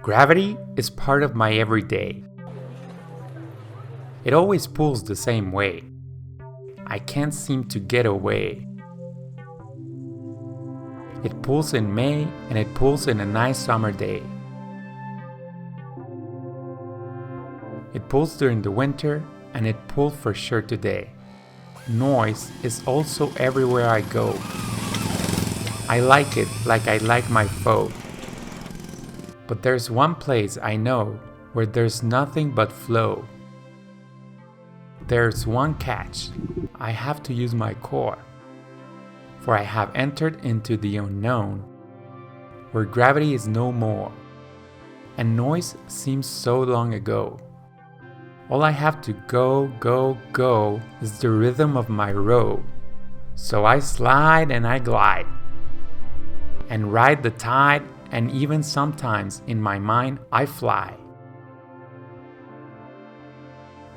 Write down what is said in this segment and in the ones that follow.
Gravity is part of my everyday. It always pulls the same way. I can't seem to get away. It pulls in May and it pulls in a nice summer day. It pulls during the winter and it pulled for sure today. Noise is also everywhere I go. I like it like I like my foe. But there's one place I know where there's nothing but flow. There's one catch. I have to use my core. For I have entered into the unknown, where gravity is no more, and noise seems so long ago. All I have to go is the rhythm of my row. So I slide and I glide, and ride the tide, and even sometimes in my mind I fly.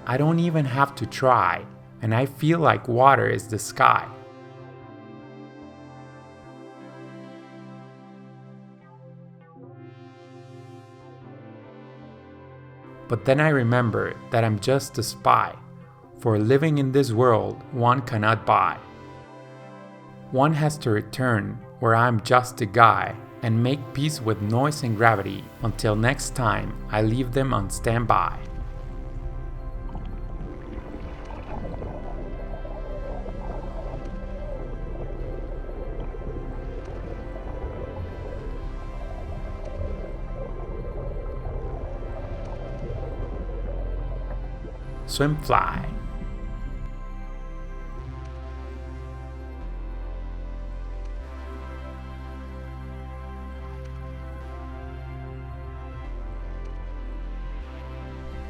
I don't even have to try, and I feel like water is the sky. But then I remember that I'm just a spy, for living in this world one cannot buy. One has to return where I'm just a guy and make peace with noise and gravity until next time I leave them on standby. Swim, fly.